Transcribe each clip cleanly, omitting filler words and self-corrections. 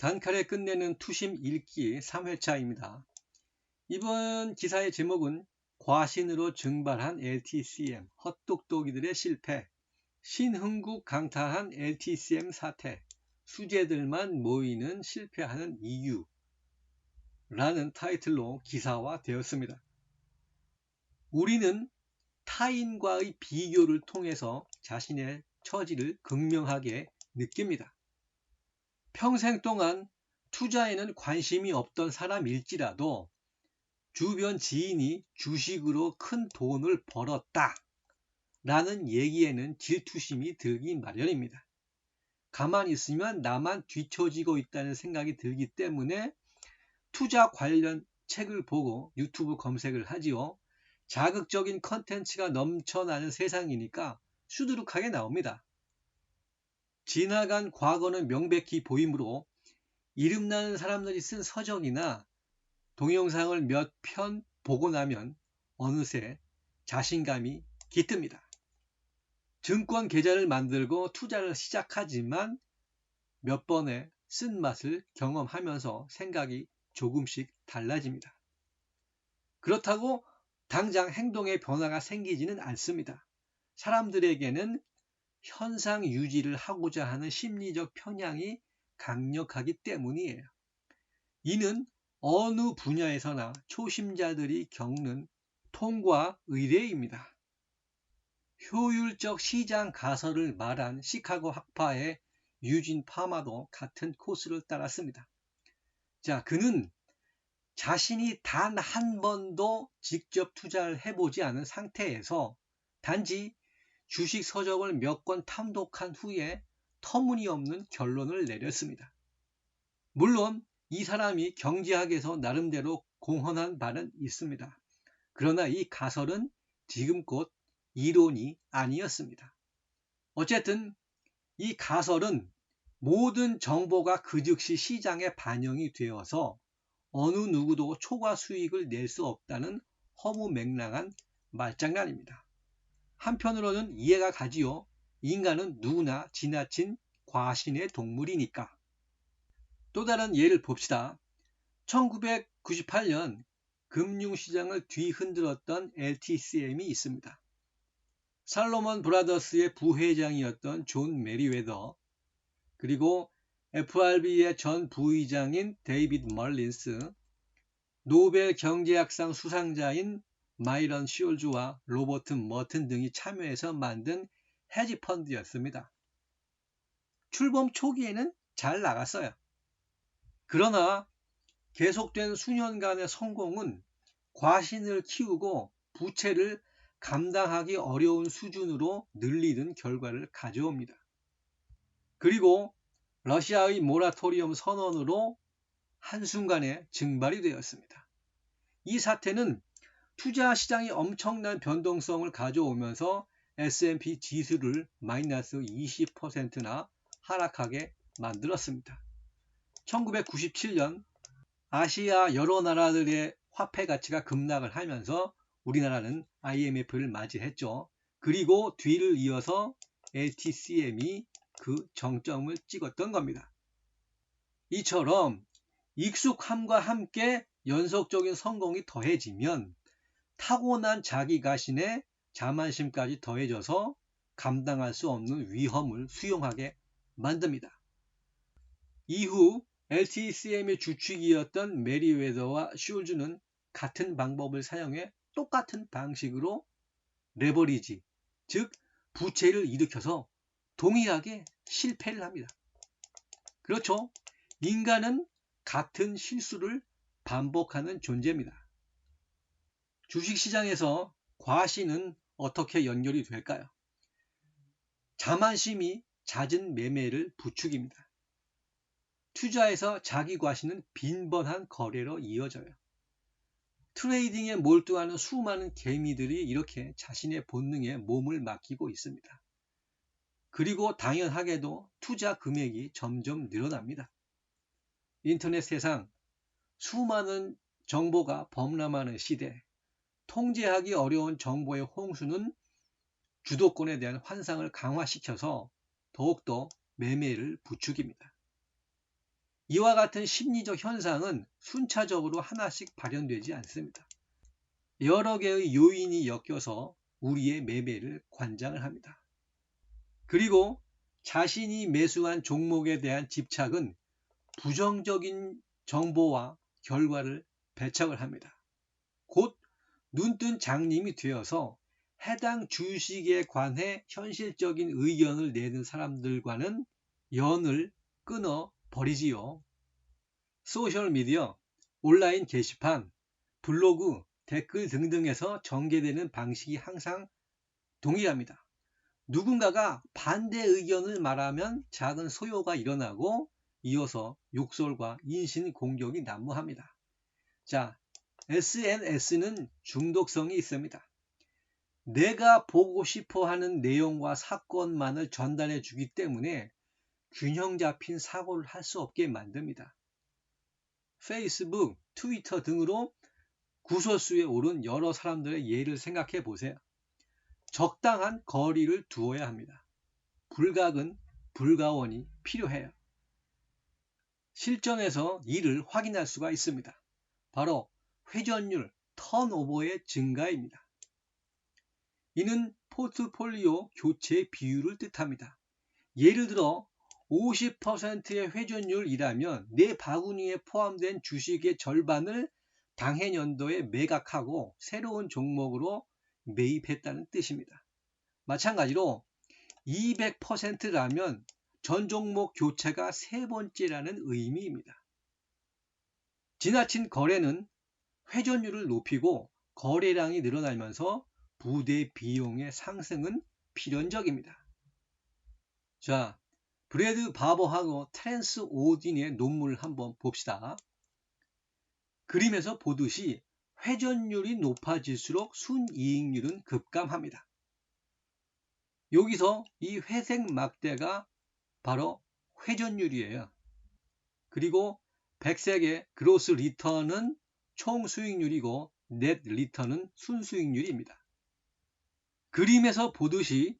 단칼에 끝내는 투심 읽기 3회차입니다. 이번 기사의 제목은 과신으로 증발한 LTCM, 헛똑똑이들의 실패, 신흥국 강탈한 LTCM 사태, 수재들만 모이는 실패하는 이유 라는 타이틀로 기사화되었습니다. 우리는 타인과의 비교를 통해서 자신의 처지를 극명하게 느낍니다. 평생 동안 투자에는 관심이 없던 사람일지라도 주변 지인이 주식으로 큰 돈을 벌었다 라는 얘기에는 질투심이 들기 마련입니다. 가만히 있으면 나만 뒤처지고 있다는 생각이 들기 때문에 투자 관련 책을 보고 유튜브 검색을 하지요. 자극적인 컨텐츠가 넘쳐나는 세상이니까 수두룩하게 나옵니다. 지나간 과거는 명백히 보이므로 이름나는 사람들이 쓴 서적이나 동영상을 몇 편 보고 나면 어느새 자신감이 깃듭니다. 증권 계좌를 만들고 투자를 시작하지만 몇 번의 쓴맛을 경험하면서 생각이 조금씩 달라집니다. 그렇다고 당장 행동의 변화가 생기지는 않습니다. 사람들에게는 현상 유지를 하고자 하는 심리적 편향이 강력하기 때문이에요. 이는 어느 분야에서나 초심자들이 겪는 통과 의례입니다. 효율적 시장 가설을 말한 시카고 학파의 유진 파마도 같은 코스를 따랐습니다. 자, 그는 자신이 단 한 번도 직접 투자를 해보지 않은 상태에서 단지 주식 서적을 몇 권 탐독한 후에 터무니없는 결론을 내렸습니다. 물론 이 사람이 경제학에서 나름대로 공헌한 바는 있습니다. 그러나 이 가설은 지금껏 이론이 아니었습니다. 어쨌든 이 가설은 모든 정보가 그 즉시 시장에 반영이 되어서 어느 누구도 초과 수익을 낼 수 없다는 허무맹랑한 말장난입니다. 한편으로는 이해가 가지요. 인간은 누구나 지나친 과신의 동물이니까. 또 다른 예를 봅시다. 1998년 금융시장을 뒤흔들었던 LTCM이 있습니다. 살로몬 브라더스의 부회장이었던 존 메리웨더, 그리고 FRB의 전 부의장인 데이비드 멀린스, 노벨 경제학상 수상자인 마이런 시올즈와 로버트 머튼 등이 참여해서 만든 헤지펀드였습니다. 출범 초기에는 잘 나갔어요. 그러나 계속된 수년간의 성공은 과신을 키우고 부채를 감당하기 어려운 수준으로 늘리는 결과를 가져옵니다. 그리고 러시아의 모라토리엄 선언으로 한순간에 증발이 되었습니다. 이 사태는 투자 시장이 엄청난 변동성을 가져오면서 S&P 지수를 마이너스 20%나 하락하게 만들었습니다. 1997년 아시아 여러 나라들의 화폐 가치가 급락을 하면서 우리나라는 IMF를 맞이했죠. 그리고 뒤를 이어서 LTCM이 그 정점을 찍었던 겁니다. 이처럼 익숙함과 함께 연속적인 성공이 더해지면 타고난 자기가신의 자만심까지 더해져서 감당할 수 없는 위험을 수용하게 만듭니다. 이후 LTCM의 주축이었던 메리웨더와 숄즈는 같은 방법을 사용해 똑같은 방식으로 레버리지, 즉 부채를 일으켜서 동일하게 실패를 합니다. 그렇죠? 인간은 같은 실수를 반복하는 존재입니다. 주식시장에서 과신은 어떻게 연결이 될까요? 자만심이 잦은 매매를 부추깁니다. 투자에서 자기 과신은 빈번한 거래로 이어져요. 트레이딩에 몰두하는 수많은 개미들이 이렇게 자신의 본능에 몸을 맡기고 있습니다. 그리고 당연하게도 투자 금액이 점점 늘어납니다. 인터넷 세상 수많은 정보가 범람하는 시대, 통제하기 어려운 정보의 홍수는 주도권에 대한 환상을 강화시켜서 더욱더 매매를 부추깁니다. 이와 같은 심리적 현상은 순차적으로 하나씩 발현되지 않습니다. 여러 개의 요인이 엮여서 우리의 매매를 관장을 합니다. 그리고 자신이 매수한 종목에 대한 집착은 부정적인 정보와 결과를 배척을 합니다. 곧 눈뜬 장님이 되어서 해당 주식에 관해 현실적인 의견을 내는 사람들과는 연을 끊어 버리지요. 소셜미디어, 온라인 게시판, 블로그, 댓글 등등에서 전개되는 방식이 항상 동일합니다. 누군가가 반대 의견을 말하면 작은 소요가 일어나고 이어서 욕설과 인신공격이 난무합니다. 자, SNS는 중독성이 있습니다. 내가 보고 싶어 하는 내용과 사건만을 전달해 주기 때문에 균형 잡힌 사고를 할 수 없게 만듭니다. 페이스북, 트위터 등으로 구설수에 오른 여러 사람들의 예를 생각해 보세요. 적당한 거리를 두어야 합니다. 불각은 불가원이 필요해요. 실전에서 이를 확인할 수가 있습니다. 바로 회전율, 턴오버의 증가입니다. 이는 포트폴리오 교체 비율을 뜻합니다. 예를 들어 50%의 회전율이라면 내 바구니에 포함된 주식의 절반을 당해년도에 매각하고 새로운 종목으로 매입했다는 뜻입니다. 마찬가지로 200%라면 전 종목 교체가 세 번째라는 의미입니다. 지나친 거래는 회전율을 높이고 거래량이 늘어나면서 부대 비용의 상승은 필연적입니다. 자, 브래드 바버하고 테렌스 오딘의 논문을 한번 봅시다. 그림에서 보듯이 회전율이 높아질수록 순이익률은 급감합니다. 여기서 이 회색 막대가 바로 회전율이에요. 그리고 백색의 그로스 리턴은 총 수익률이고 넷 리턴은 순수익률입니다. 그림에서 보듯이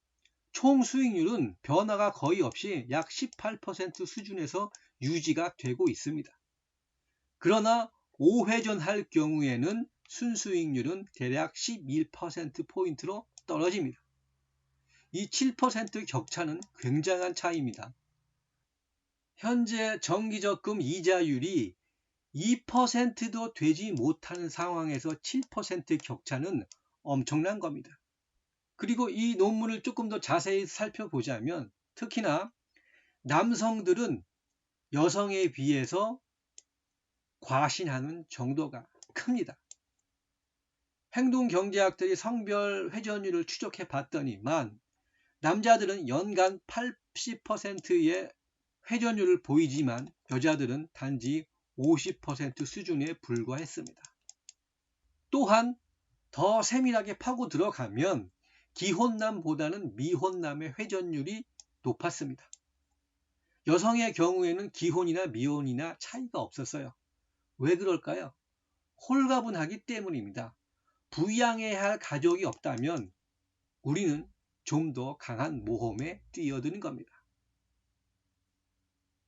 총 수익률은 변화가 거의 없이 약 18% 수준에서 유지가 되고 있습니다. 그러나 5회전 할 경우에는 순수익률은 대략 11%포인트로 떨어집니다. 이 7% 격차는 굉장한 차이입니다. 현재 정기적금 이자율이 2%도 되지 못하는 상황에서 7% 격차는 엄청난 겁니다. 그리고 이 논문을 조금 더 자세히 살펴보자면 특히나 남성들은 여성에 비해서 과신하는 정도가 큽니다. 행동경제학들이 성별 회전율을 추적해 봤더니만 남자들은 연간 80%의 회전율을 보이지만 여자들은 단지 50% 수준에 불과했습니다. 또한 더 세밀하게 파고 들어가면 기혼남보다는 미혼남의 회전율이 높았습니다. 여성의 경우에는 기혼이나 미혼이나 차이가 없었어요. 왜 그럴까요? 홀가분하기 때문입니다. 부양해야 할 가족이 없다면 우리는 좀 더 강한 모험에 뛰어드는 겁니다.